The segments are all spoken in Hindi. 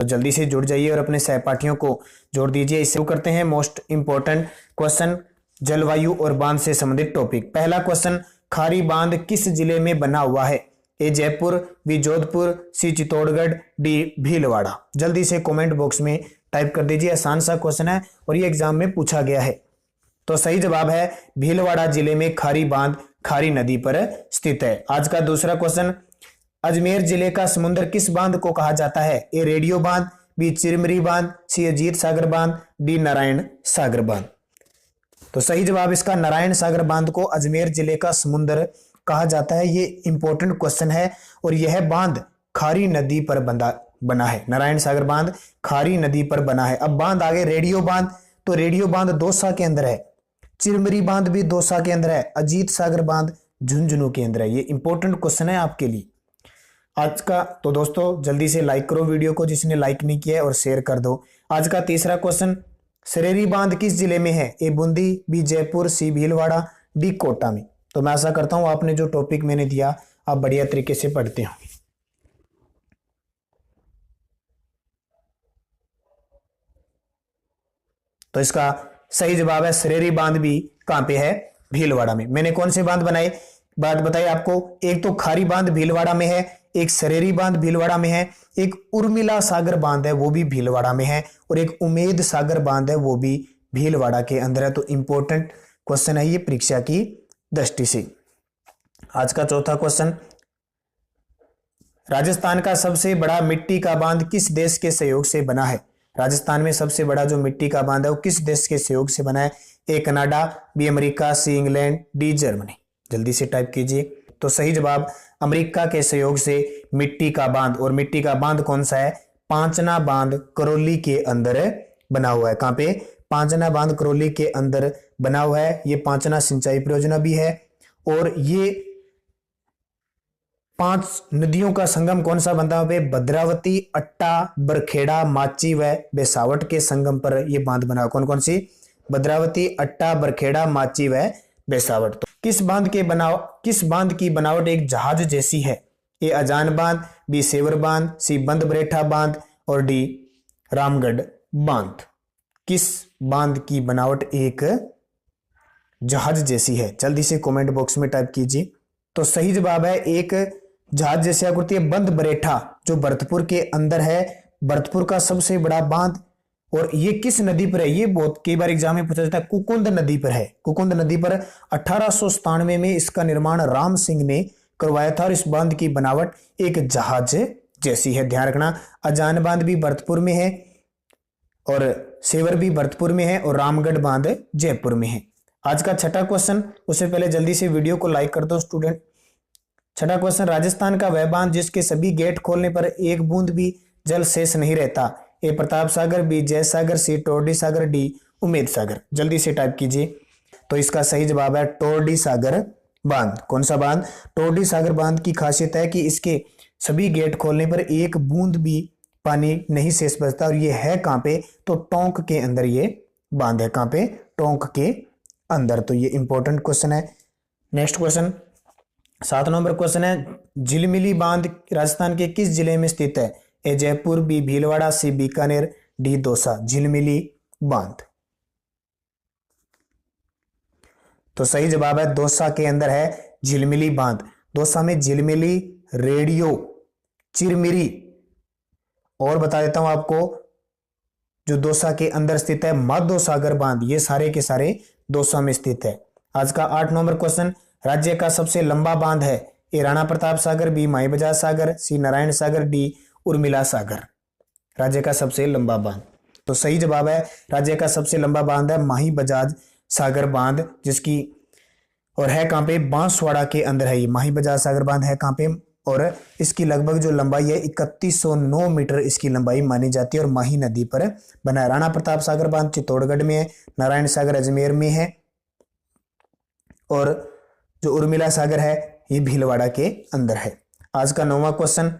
तो जल्दी से जुड़ जाइए और अपने सहपाठियों को जोड़ दीजिए। इससे करते हैं मोस्ट इंपॉर्टेंट क्वेश्चन, जलवायु और बांध से संबंधित टॉपिक। पहला क्वेश्चन, खारी बांध किस जिले में बना हुआ है? ए जयपुर, बी जोधपुर, सी चित्तौड़गढ़, डी भीलवाड़ा। जल्दी से कमेंट बॉक्स में टाइप कर दीजिए। आसान सा क्वेश्चन है और ये एग्जाम में पूछा गया है। तो सही जवाब है भीलवाड़ा जिले में खारी बांध खारी नदी पर स्थित है। आज का दूसरा क्वेश्चन, अजमेर जिले का समुद्र किस बांध को कहा जाता है? ए रेडियो बांध, बी चिरमिरी बांध, सी अजीत सागर बांध, डी नारायण सागर बांध। तो सही जवाब इसका नारायण सागर बांध को अजमेर जिले का समुद्र कहा जाता है। ये इंपॉर्टेंट क्वेश्चन है और यह बांध खारी नदी पर बना है। नारायण सागर बांध खारी नदी पर बना है। अब बांध आगे रेडियो बांध, तो रेडियो बांध दौसा के अंदर है। चिरमिरी बांध भी दौसा के अंदर है। अजीत सागर बांध झुंझुनू के अंदर है। ये इंपॉर्टेंट क्वेश्चन है आपके लिए आज का। तो दोस्तों जल्दी से लाइक करो वीडियो को जिसने लाइक नहीं किया है और शेयर कर दो। आज का तीसरा क्वेश्चन, सरेरी बांध किस जिले में है? ए बूंदी, बी जयपुर, सी भीलवाड़ा, डी कोटा में। तो मैं आशा करता हूं आपने जो टॉपिक मैंने दिया आप बढ़िया तरीके से पढ़ते हो। तो इसका सही जवाब है सरेरी बांध भी कहां पे है? भीलवाड़ा में। मैंने कौन से बांध बनाए बात बताई आपको, एक तो खारी बांध भीलवाड़ा में है, एक सरेरी बांध भीलवाड़ा में है, एक उर्मिला सागर बांध है वो भी भीलवाड़ा में है, और एक उम्मीद सागर बांध है वो भी भीलवाड़ा के अंदर है। तो इंपॉर्टेंट क्वेश्चन है ये परीक्षा की दृष्टि से। आज का चौथा क्वेश्चन, राजस्थान का सबसे बड़ा मिट्टी का बांध किस देश के सहयोग से बना है? राजस्थान में सबसे बड़ा जो मिट्टी का बांध है वो किस देश के सहयोग से बना है? A Canada, B America, C England, D Germany. जल्दी से टाइप कीजिए। तो सही जवाब अमेरिका के सहयोग से मिट्टी का बांध, और मिट्टी का बांध कौन सा है? पांचना बांध करौली के अंदर बना हुआ है। कहां पे? पांचना बांध करौली के अंदर बना हुआ है। ये पांचना सिंचाई परियोजना भी है और ये 5 नदियों का संगम कौन सा बनता है? भद्रावती, अट्टा, बरखेड़ा, माची व बेसावट के संगम पर यह बांध बना। कौन कौन सी? भद्रावती, अट्टा, बरखेड़ा, माची व बेसावट। तो किस बांध की बनावट एक जहाज जैसी है? ए अजान बांध, बी सेवर बांध, सी बंद बरेठा बांध, और डी रामगढ़ बांध। किस बांध की बनावट एक जहाज जैसी है? जल्दी से कमेंट बॉक्स में टाइप कीजिए। तो सही जवाब है एक जहाज जैसी आकृति है बंद बरेठा, जो भरतपुर के अंदर है। भरतपुर का सबसे बड़ा बांध। और ये किस नदी पर है? ये बहुत कई बार एग्जाम में पूछा जाता है। कुकुंद नदी पर है। कुकुंद नदी पर 1897 में इसका निर्माण राम सिंह ने करवाया था और इस बांध की बनावट एक जहाज जैसी है। ध्यान रखना, अजान बांध भी भरतपुर में है और सेवर भी भरतपुर में है और रामगढ़ बांध जयपुर में है। आज का छठा क्वेश्चन, उससे पहले जल्दी से वीडियो को लाइक कर दो स्टूडेंट। छठा क्वेश्चन, राजस्थान का वह बांध जिसके सभी गेट खोलने पर एक बूंद भी जल शेष नहीं रहता? ए प्रताप सागर, बी जय सागर, सी टोरडी सागर, डी उम्मीद सागर। जल्दी से टाइप कीजिए। तो इसका सही जवाब है टोरडी सागर बांध। कौन सा बांध? टोरडी सागर बांध की खासियत है कि इसके सभी गेट खोलने पर एक बूंद भी पानी नहीं शेष बचता। और ये है कहां पे? तो टोंक के अंदर ये बांध है। कहां पे? टोंक के अंदर। तो ये इंपॉर्टेंट क्वेश्चन है। नेक्स्ट क्वेश्चन, 7 नंबर क्वेश्चन है, झिलमिली बांध राजस्थान के किस जिले में स्थित है? ए जयपुर, बी भीलवाड़ा, सी बीकानेर, डी दौसा। झिलमिली बांध। तो सही जवाब है दौसा के अंदर है झिलमिली बांध। दौसा में झिलमिली, रेडियो, चिरमिरी, और बता देता हूं आपको जो दौसा के अंदर स्थित है माधो सागर बांध। ये सारे के सारे दौसा में स्थित है। आज का 8 नंबर क्वेश्चन, राज्य का सबसे लंबा बांध है? A Rana Pratap Sagar, B Mai Bajaj Sagar, C Narayan Sagar, D Urmila Sagar. राज्य का सबसे लंबा बांध। तो सही जवाब है राज्य का सबसे लंबा बांध है माही बजाज सागर बांध, जिसकी और है कहां पे? बांसवाड़ा के अंदर है। ये माही बजाज सागर बांध है कहां पे? और इसकी लगभग जो लंबाई है 3109 मीटर इसकी लंबाई मानी जाती है और माही नदी पर बना है। राणा प्रताप सागर बांध चित्तौड़गढ़ में है, नारायण सागर अजमेर में है, और जो उर्मिला सागर है ये भीलवाड़ा के अंदर है। आज का 9वां क्वेश्चन,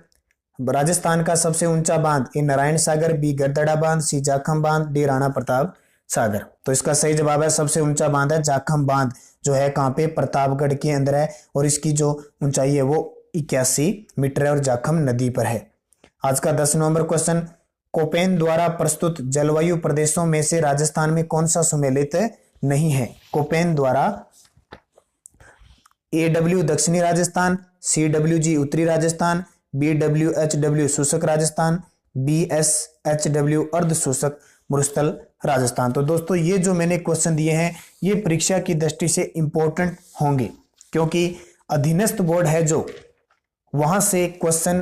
राजस्थान का सबसे ऊंचा बांध? ए नारायण सागर, बी गरदड़ा बांध, सी जाखम बांध, डी राणा प्रताप सागर। तो इसका सही जवाब है सबसे ऊंचा बांध है जाखम बांध, जो है कहां पे? प्रतापगढ़ के अंदर है और इसकी जो ऊंचाई है वो 81 मीटर है और जाखम नदी पर है। आज का 10 नंबर क्वेश्चन, कोपेन द्वारा प्रस्तुत जलवायु प्रदेशों में से राजस्थान में कौन सा सम्मिलित नहीं है? कोपेन द्वारा AW दक्षिणी राजस्थान, CWG उत्तरी राजस्थान, BWHW शुष्क राजस्थान, BSHW अर्ध शुष्क मरुस्थल राजस्थान। तो दोस्तों ये जो मैंने क्वेश्चन दिए हैं ये परीक्षा की दृष्टि से इंपॉर्टेंट होंगे, क्योंकि अधीनस्थ बोर्ड है जो वहां से क्वेश्चन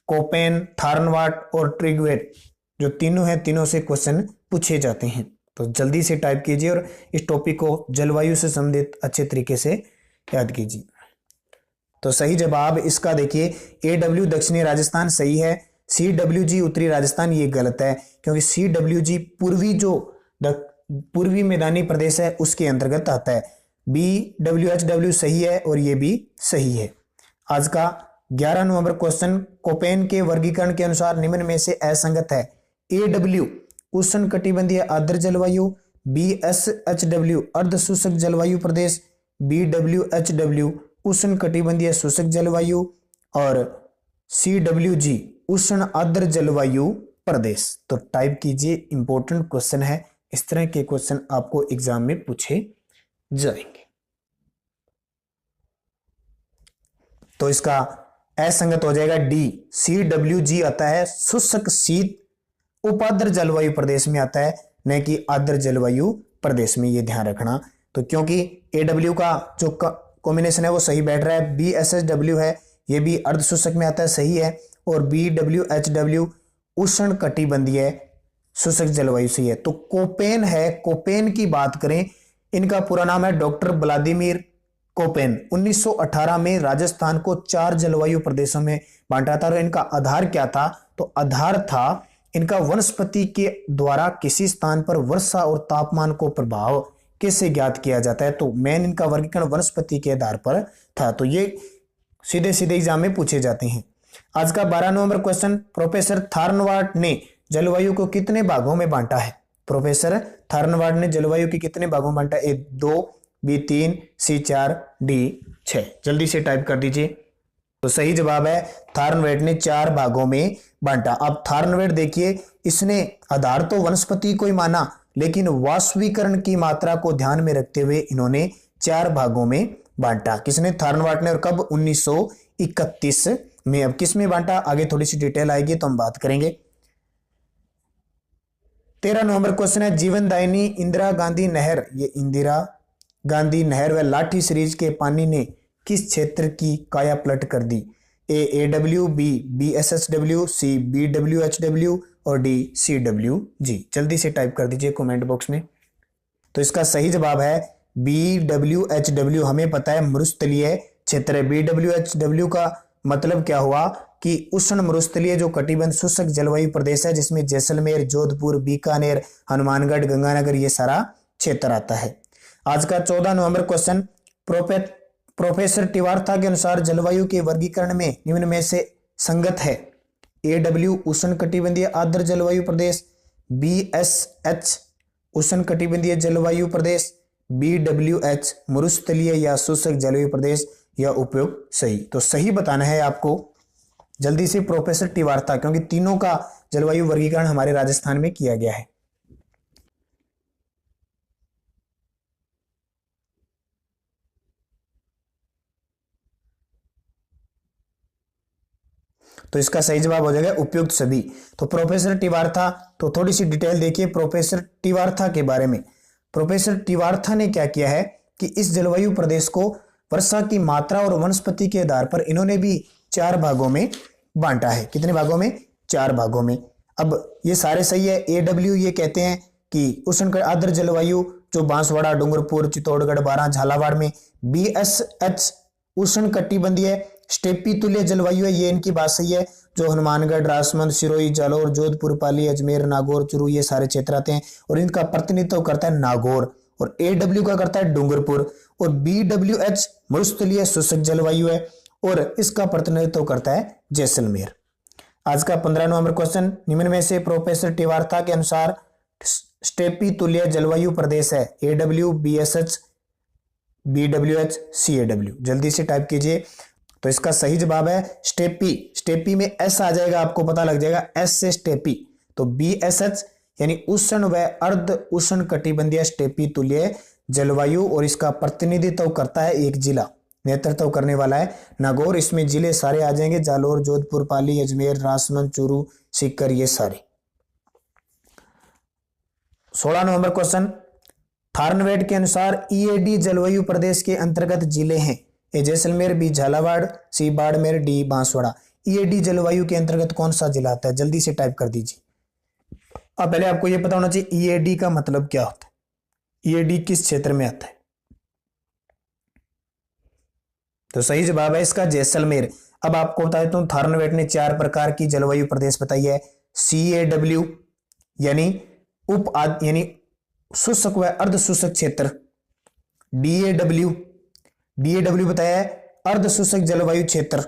कोपेन, थार्नवाट और ट्रिगवेट जो तीनों हैं, तीनों से क्वेश्चन पूछे जाते हैं। तो जल्दी से टाइप कीजिए और इस टॉपिक को जलवायु से संबंधित अच्छे तरीके से याद कीजिए। तो सही जवाब इसका देखिए AW दक्षिणी राजस्थान सही है, CWG उत्तरी राजस्थान ये गलत है, क्योंकि CWG पूर्वी मैदानी प्रदेश है उसके अंतर्गत आता है। BWHW सही है और ये भी सही है। आज का 11 नवंबर क्वेश्चन, कोपेन के वर्गीकरण के अनुसार निम्न में से असंगत है? AW उष्ण कटिबंधीय आर्द्र जलवायु, BSHW अर्ध शुष्क जलवायु प्रदेश, BWHW उष्ण कटिबंधीय शुष्क जलवायु और CWG उष्ण आर्द्र जलवायु प्रदेश। तो टाइप कीजिए, इंपॉर्टेंट क्वेश्चन है, इस तरह के क्वेश्चन आपको एग्जाम में पूछे जाएंगे। तो इसका असंगत हो जाएगा D, CWG आता है शुष्क शीत उपाद्र जलवायु प्रदेश में आता है, न कि आर्द्र जलवायु प्रदेश में, ये ध्यान रखना। तो क्योंकि AW का जो कॉम्बिनेशन है वो सही बैठ रहा है, BSHW है ये भी अर्ध शुष्क में आता है, सही है, और BWHW उष्ण कटिबंधीय शुष्क जलवायु सही है। तो कोपेन है, कोपेन की बात करें, इनका पूरा नाम है डॉक्टर व्लादिमीर कोपेन। 1918 में राजस्थान को 4 जलवायु प्रदेशों में बांटा था। और इनका आधार क्या था? तो आधार था इनका वनस्पति के द्वारा किसी स्थान पर वर्षा और तापमान को प्रभाव कैसे ज्ञात किया जाता है। तो मेन इनका वर्गीकरण वनस्पति के आधार पर था। तो ये सीधे सीधे एग्जाम में पूछे जाते हैं। आज का 12 नवंबर क्वेश्चन, प्रोफेसर थार्नवाट ने जलवायु को कितने भागों में बांटा है? प्रोफेसर थार्नवाट ने जलवायु के कितने भागों में बांटा? A 2, B 3, C 4, D 6। जल्दी से टाइप कर दीजिए। तो सही जवाब है थार्नवेट ने 4 भागों में बांटा। अब थार्नवेट देखिए, इसने आधार तो वनस्पति को ही माना, लेकिन वाष्पीकरण की मात्रा को ध्यान में रखते हुए इन्होंने 4 भागों में बांटा। किसने? थार्नवाट ने। और कब? 1931 में। अब किस में बांटा, आगे थोड़ी सी डिटेल आएगी तो हम बात करेंगे। 13 नवंबर क्वेश्चन है, जीवनदायिनी इंदिरा गांधी नहर, ये इंदिरा गांधी नहर व लाठी सीरीज के पानी ने किस क्षेत्र की काया पलट कर दी? A AW, B BSHW, C BWHW और D CWG। जल्दी से टाइप कर दीजिए कमेंट बॉक्स में। तो इसका सही जवाब है BWHW। हमें पता है मरुस्थलीय क्षेत्र है। BWHW का मतलब क्या हुआ कि उष्ण मरुस्थलीय जो कटिबंध शुष्क जलवायु प्रदेश है, जिसमें जैसलमेर, जोधपुर, बीकानेर, हनुमानगढ़, गंगानगर ये सारा क्षेत्र आता है। आज का 14 नवंबर क्वेश्चन, प्रोफेसर टिवारथा के अनुसार जलवायु के वर्गीकरण में निम्न में से संगत है? AW उष्ण कटिबंधीय आर्द्र जलवायु प्रदेश, BSH उष्ण कटिबंधीय जलवायु प्रदेश, BWH मरुस्थलीय या शुष्क जलवायु प्रदेश, या उपयुक्त सही। तो सही बताना है आपको जल्दी से प्रोफेसर टिवारथा, क्योंकि तीनों का जलवायु वर्गीकरण हमारे राजस्थान में किया गया है। तो इसका सही जवाब हो जाएगा उपयुक्त सभी। तो प्रोफेसर टिवारथा, तो थोड़ी सी डिटेल देखिए प्रोफेसर टिवारथा के बारे में। प्रोफेसर टिवारथा ने क्या किया है कि इस जलवायु प्रदेश को वर्षा की मात्रा और वनस्पति के आधार पर इन्होंने भी 4 भागों में बांटा है। कितने भागों में? 4 भागों में। अब ये सारे सही है। AW ये कहते हैं कि उष्ण आर्द्र जलवायु जो बांसवाड़ा, डूंगरपुर, चित्तौड़गढ़, बारां, झालावाड़ में। BSH उष्ण कटिबंधीय स्टेपी तुल्य जलवायु है, ये इनकी बात सही है, जो हनुमानगढ़, राजसमंद, सिरोही, जालौर, जोधपुर, पाली, अजमेर, नागौर, चुरू ये सारे क्षेत्र आते हैं। और इनका प्रतिनिधित्व करता है नागौर। और AW का करता है डूंगरपुर। और BWH मरुस्थलीय शुष्क जलवायु है और इसका प्रतिनिधित्व करता है जैसलमेर। आज का 15 नवंबर क्वेश्चन, निम्न में से प्रोफेसर टिवारथा के अनुसार स्टेपी तुल्य जलवायु प्रदेश है? AW, BSH, BWH, CAW। जल्दी से टाइप कीजिए। तो इसका सही जवाब है स्टेपी। स्टेपी में S आ जाएगा, आपको पता लग जाएगा S से स्टेपी। तो BSH यानी उष्ण व अर्ध उष्ण कटिबंधीय स्टेपी तुल्य जलवायु, और इसका प्रतिनिधित्व करता है एक जिला, नेतृत्व करने वाला है नागौर। इसमें जिले सारे आ जाएंगे, जालोर, जोधपुर, पाली, अजमेर, राजसमंद, चूरू, सीकर, ये सारे। 16 नंबर क्वेश्चन, थार्नवेट के अनुसार EAD जलवायु प्रदेश के अंतर्गत जिले हैं। ए जैसलमेर, बी झालावाड़, सी बाड़मेर, डी बांसवाड़ा। EAD जलवायु के अंतर्गत कौन सा जिला आता है, जल्दी से टाइप कर दीजिए। अब पहले आपको यह पता होना चाहिए EAD का मतलब क्या होता है, EAD किस क्षेत्र में आता है। तो सही जवाब है इसका जैसलमेर। अब आपको बता देता हूं, थार्नवेट ने 4 प्रकार की जलवायु प्रदेश बताई है। CAW यानी यानी शुष्क व अर्ध शुष्क क्षेत्र। DAW बताया है अर्ध शुष्क जलवायु क्षेत्र।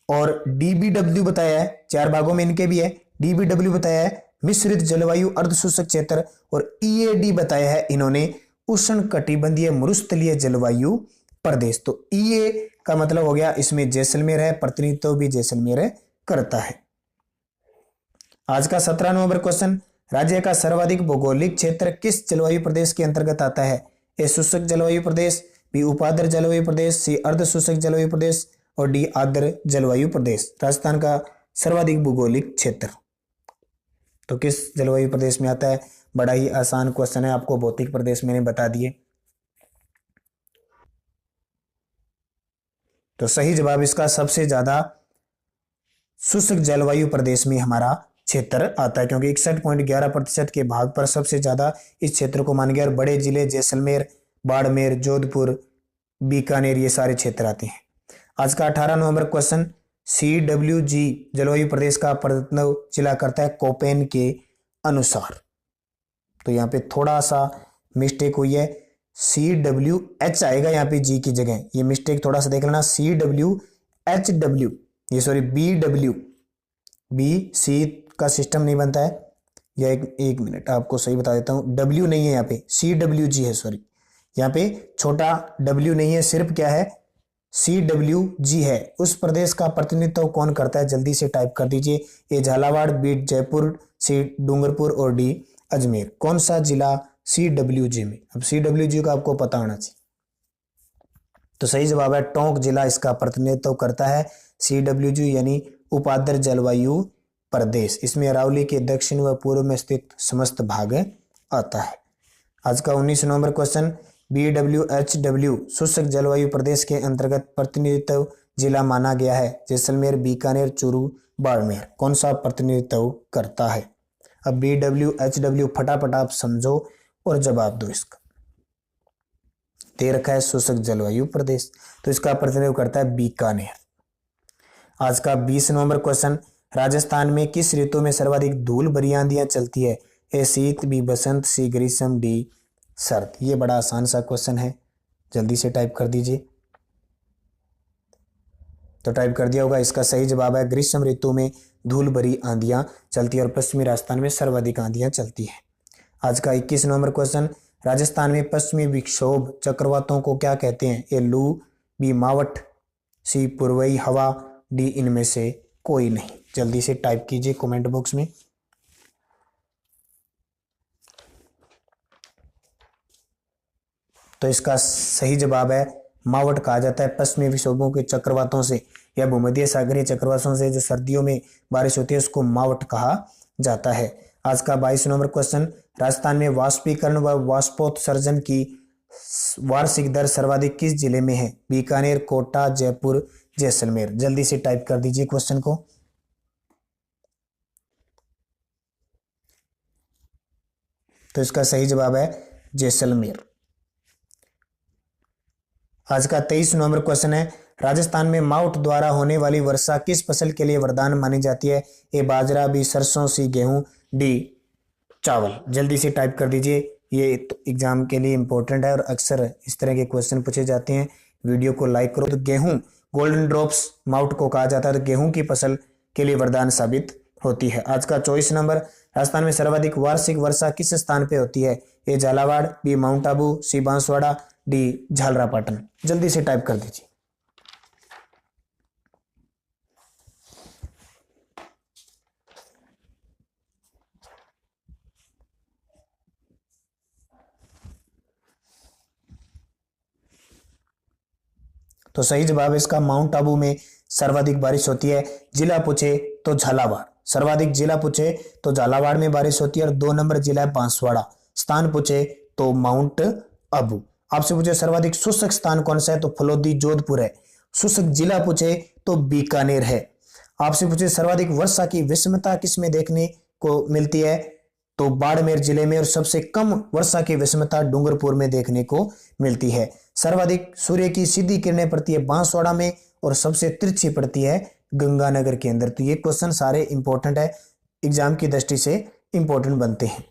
और DBW बताया है, 4 भागों में इनके भी है। DBW बताया है मिश्रित जलवायु अर्ध शुष्क क्षेत्र। और EAD बताया है इन्होंने उष्ण कटिबंधीय मरुस्थलीय जलवायु प्रदेश। तो EA का मतलब हो गया इसमें जैसलमेर है, प्रतिनिधित्व भी जैसलमेर करता है। आज का 17 नंबर क्वेश्चन, राज्य का सर्वाधिक भौगोलिक क्षेत्र किस जलवायु प्रदेश के अंतर्गत आता है। ए शुष्क जलवायु प्रदेश, बी उपाद्र जलवायु प्रदेश, सी अर्ध शुष्क जलवायु प्रदेश, और डी आर्द्र जलवायु प्रदेश। राजस्थान का सर्वाधिक भौगोलिक क्षेत्र तो किस जलवायु प्रदेश में आता है। बड़ा ही आसान क्वेश्चन है, आपको भौतिक प्रदेश मैंने बता दिए। तो सही जवाब इसका सबसे ज्यादा शुष्क जलवायु प्रदेश में हमारा क्षेत्र आता है, क्योंकि 61.11% के भाग पर सबसे ज्यादा इस क्षेत्र को माना गया। और बड़े जिले जैसलमेर, बाड़मेर, जोधपुर, बीकानेर, ये सारे क्षेत्र आते हैं। आज का 18 नंबर क्वेश्चन, CWG जलवायु प्रदेश का प्रतिनिधित्व जिला करता है कोपेन के अनुसार। तो यहाँ पे थोड़ा सा मिस्टेक हुई है, CWH आएगा यहाँ पे G की जगह, ये मिस्टेक थोड़ा सा देख लेना। CWHW, ये सॉरी BW, BC का सिस्टम नहीं बनता है। या एक मिनट आपको सही बता देता हूँ, W नहीं है यहाँ पे, CWG है, सॉरी यहाँ पे छोटा W नहीं है, सिर्फ क्या है CWG है। उस प्रदेश का प्रतिनिधित्व कौन करता है, जल्दी से टाइप कर दीजिए। ए झालावाड़, बी जयपुर, सी डूंगरपुर, और डी अजमेर। कौन सा जिला CWG में। अब CWG का आपको पता होना चाहिए। तो सही जवाब है टोंक जिला इसका प्रतिनिधित्व करता है। CWG यानी उपाद्र जलवायु प्रदेश। इसमें अरावली के दक्षिण व पूर्व में स्थित समस्त भाग आता है। आज का 19 नंबर क्वेश्चन, BWHW शुष्क जलवायु प्रदेश के अंतर्गत प्रतिनिधित्व जिला माना गया है। जैसलमेर, बीकानेर, चूरू, बाड़मेर। कौन सा प्रतिनिधित्व करता है। अब BWHW फटाफट आप समझो और जवाब दो इसका। दे रखा है शुष्क जलवायु प्रदेश, तो इसका प्रतिनिधित्व करता है बीकानेर। आज का 20 नंबर क्वेश्चन, राजस्थान में किस ऋतु में सर्वाधिक धूल भरी आंधियां चलती है। ए शीत, बी बसंत, सी ग्रीष्म, डी सर्द। ये बड़ा आसान सा क्वेश्चन है, जल्दी से टाइप कर दीजिए। तो टाइप कर दिया होगा, इसका सही जवाब है ग्रीष्म ऋतु में धूल भरी आंधियां चलती है और पश्चिमी राजस्थान में सर्वाधिक आंधियां चलती है। आज का 21 नंबर क्वेश्चन, राजस्थान में पश्चिमी विक्षोभ चक्रवातों को क्या कहते हैं। ए लू, बी मावठ, सी पूर्वी हवा, डी इनमें से कोई नहीं। जल्दी से टाइप कीजिए कमेंट बॉक्स में। तो इसका सही जवाब है मावठ कहा जाता है पश्चिमी विक्षोभों के चक्रवातों से या भूमध्य सागरीय चक्रवातों से जो सर्दियों में बारिश होती है उसको मावठ कहा जाता है। आज का 22 नंबर क्वेश्चन, राजस्थान में वाष्पीकरण व वाष्पोत्सर्जन की वार्षिक दर सर्वाधिक किस जिले में है। बीकानेर, कोटा, जयपुर, जैसलमेर। जल्दी से टाइप कर दीजिए क्वेश्चन को। तो इसका सही जवाब है जैसलमेर। आज का 23 नंबर क्वेश्चन है, राजस्थान में मावठ द्वारा होने वाली वर्षा किस फसल के लिए वरदान मानी जाती है। ए बाजरा, बी सरसों, सी गेहूं, डी चावल। जल्दी से टाइप कर दीजिए, ये एग्जाम के लिए इंपॉर्टेंट है और अक्सर इस तरह के क्वेश्चन पूछे जाते हैं। वीडियो को लाइक करो। तो गेहूं, गोल्डन ड्रॉप्स मावठ को कहा जाता है, तो गेहूं की फसल के लिए वरदान साबित होती है। आज का 24 नंबर, राजस्थान में सर्वाधिक वार्षिक वर्षा किस स्थान पे होती है। ए झालावाड़, बी माउंट आबू, सी बांसवाड़ा, डी झालरापाटन। जल्दी से टाइप कर दीजिए। तो सही जवाब इसका माउंट आबू में सर्वाधिक बारिश होती है। जिला पूछे तो झालावाड़, सर्वाधिक जिला पूछे तो झालावाड़ में बारिश होती है। और 2 नंबर जिला है बांसवाड़ा। स्थान पूछे तो माउंट आबू। आपसे पूछे सर्वाधिक शुष्क स्थान कौन सा है, तो फलोदी जोधपुर है। शुष्क जिला पूछे तो बीकानेर है। आपसे पूछे सर्वाधिक वर्षा की विषमता किसमें देखने को मिलती है, तो बाड़मेर जिले में। और सबसे कम वर्षा की विषमता डूंगरपुर में देखने को मिलती है। सर्वाधिक सूर्य की सीधी किरणें पड़ती है बांसवाड़ा में, और सबसे तिरछी पड़ती है गंगानगर के अंदर। तो ये क्वेश्चन सारे इंपॉर्टेंट है, एग्जाम की दृष्टि से इंपॉर्टेंट बनते हैं।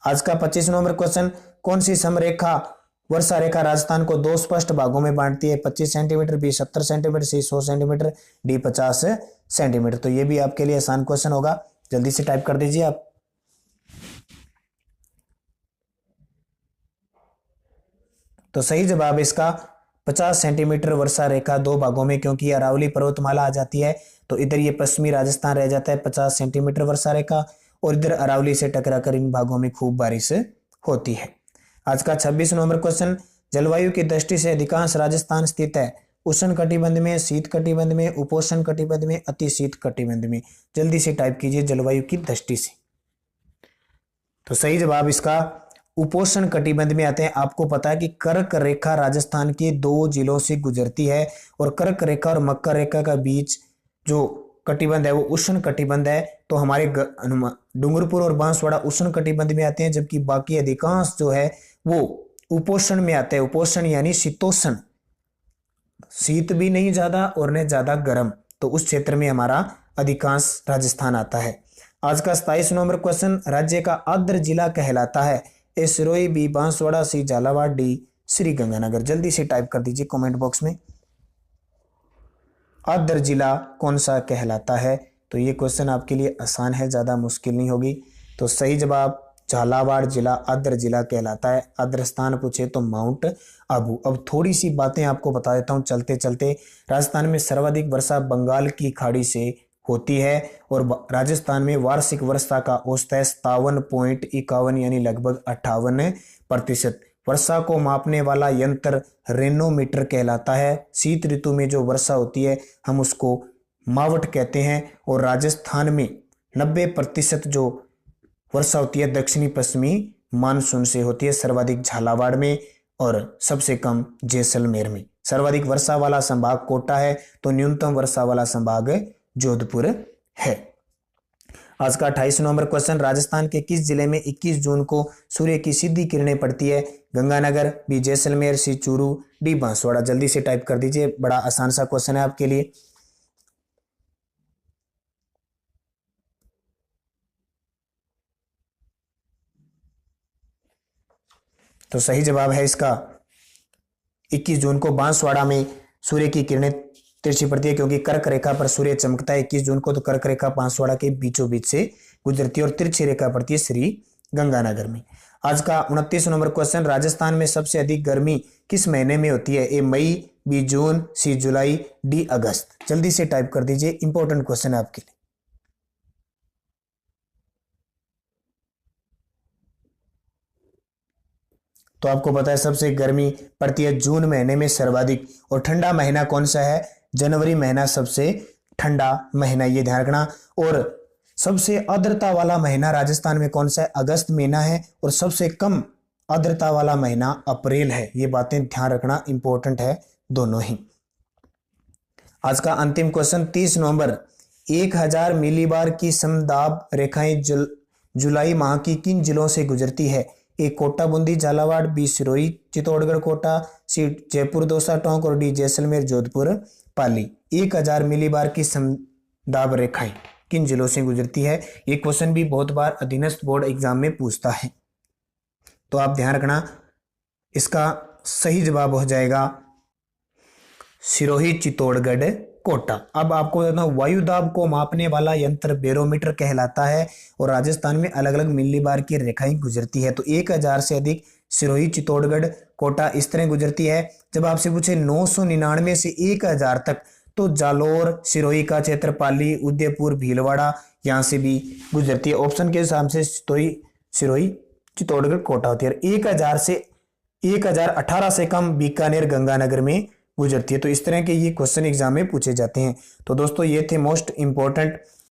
आज का 25 नंबर क्वेश्चन, कौन सी समरेखा वर्षा रेखा राजस्थान को 2 स्पष्ट भागों में बांटती है, 25 सेंटीमीटर, बी 70 सेंटीमीटर, सी 100 सेंटीमीटर, डी 50 सेंटीमीटर। तो ये भी आपके लिए आसान क्वेश्चन होगा, जल्दी से टाइप कर दीजिए आप। तो सही जवाब इसका 50 सेंटीमीटर वर्षा रेखा 2 भागों में, क्योंकि अरावली पर्वतमाला आ जाती है तो इधर ये पश्चिमी राजस्थान रह जाता है 50 सेंटीमीटर वर्षा रेखा, और इधर अरावली से टकराकर इन भागों में खूब बारिश होती है। आज का 26 नंबर क्वेश्चन, जलवायु की दृष्टि से अधिकांश राजस्थान स्थित है उष्ण कटिबंध में, शीत कटिबंध में, उपोष्ण कटिबंध में, अति शीत कटिबंध में। जल्दी से टाइप कीजिए जलवायु की दृष्टि से। तो सही जवाब इसका उपोष्ण कटिबंध में आते हैं। आपको पता है कि कर्क रेखा राजस्थान के 2 जिलों से गुजरती है, और कर्क रेखा और मकर रेखा का बीच जो कटिबंध है वो उष्ण कटिबंध है। तो हमारे डूंगरपुर और बांसवाड़ा उष्ण कटिबंध में आते हैं, जबकि बाकी अधिकांश जो है वो उपोष्ण में आते हैं। उपोष्ण यानी शीतोष्ण, शीत भी नहीं ज्यादा और न ज्यादा गर्म, तो उस क्षेत्र में हमारा अधिकांश राजस्थान आता है। आज का 27 नंबर क्वेश्चन, राज्य का आर्द्र जिला कहलाता है, ए सिरोही, बी बांसवाड़ा, सी झालावाड़, डी श्री गंगानगर। जल्दी से टाइप कर दीजिए कमेंट बॉक्स में, आर्द्र जिला कौन सा कहलाता है। तो ये क्वेश्चन आपके लिए आसान है, ज्यादा मुश्किल नहीं होगी। तो सही जवाब झालावाड़ जिला आर्द्र जिला कहलाता है। आर्द्र स्थान पूछे तो माउंट आबू। अब थोड़ी सी बातें आपको बता देता हूं चलते चलते। राजस्थान में सर्वाधिक वर्षा बंगाल की खाड़ी से होती है, और राजस्थान में वार्षिक वर्षा का औसत है 57.51 यानी लगभग 58%। वर्षा को मापने वाला यंत्र रेनोमीटर कहलाता है। शीत ऋतु में जो वर्षा होती है हम उसको मावट कहते हैं, और राजस्थान में 90% जो वर्षा होती है दक्षिणी पश्चिमी मानसून से होती है। सर्वाधिक झालावाड़ में और सबसे कम जैसलमेर में। सर्वाधिक वर्षा वाला संभाग कोटा है, तो न्यूनतम वर्षा वाला संभाग जोधपुर है। आज का 28 नंबर क्वेश्चन, राजस्थान के किस जिले में 21 जून को सूर्य की सीधी किरणें पड़ती है, गंगानगर, बी जैसलमेर, सी चूरू, डी बांसवाड़ा। जल्दी से टाइप कर दीजिए, बड़ा आसान सा क्वेश्चन है आपके लिए। तो सही जवाब है इसका 21 जून को बांसवाड़ा में सूर्य की किरणें तिरछी पड़ती है, क्योंकि कर्क रेखा पर सूर्य चमकता है 21 जून को। तो कर्क रेखा बांसवाड़ा के बीचों बीच से गुजरती है, और तिरछी रेखा पड़ती है श्री गंगानगर में। आज का 29 नंबर क्वेश्चन, राजस्थान में सबसे अधिक गर्मी किस महीने में होती है, ए मई, बी जून, सी जुलाई, डी अगस्त। जल्दी से टाइप कर दीजिए, इंपॉर्टेंट क्वेश्चन है आपके लिए। तो आपको पता है सबसे गर्मी पड़ती है जून महीने में सर्वाधिक, और ठंडा महीना कौन सा है, जनवरी महीना सबसे ठंडा महीना, ये ध्यान रखना। और सबसे आर्द्रता वाला महीना राजस्थान में कौन सा है, अगस्त महीना है, और सबसे कम आर्द्रता वाला महीना अप्रैल है। ये बातें ध्यान रखना, इंपॉर्टेंट है दोनों ही। आज का अंतिम क्वेश्चन 30 नवंबर, 1000 मिलीबार की समदाब रेखाएं जुलाई माह की किन जिलों से गुजरती है, ए कोटा बूंदी झालावाड़, बी सिरोही चित्तौड़गढ़ कोटा, सी जयपुर दौसा टोंक, और डी जैसलमेर जोधपुर पाली। 1000 मिलीबार की समदाब रेखाएं किन जिलों से गुजरती है। ये क्वेश्चन भी बहुत बार अधीनस्थ बोर्ड एग्जाम में पूछता है, तो आप ध्यान रखना। इसका सही जवाब हो जाएगा सिरोही चित्तौड़गढ़ कोटा। अब आपको बताता हूं, वायु दाब को मापने वाला यंत्र बैरोमीटर कहलाता है, और राजस्थान में अलग अलग मिलीबार की रेखाएं गुजरती है। तो 1000 से अधिक सिरोही चित्तौड़गढ़ कोटा इस तरह गुजरती है। जब आपसे पूछे 999 से 1000 तक, तो जालोर, सिरोही का क्षेत्र, पाली, उदयपुर, भीलवाड़ा यहां से भी गुजरती है। ऑप्शन के हिसाब से सिरोही चित्तौड़गढ़ कोटा होती है। 1018 से कम बीकानेर गंगानगर में गुजरती है। तो इस तरह के ये क्वेश्चन एग्जाम में पूछे जाते हैं। तो दोस्तों ये थे मोस्ट इंपॉर्टेंट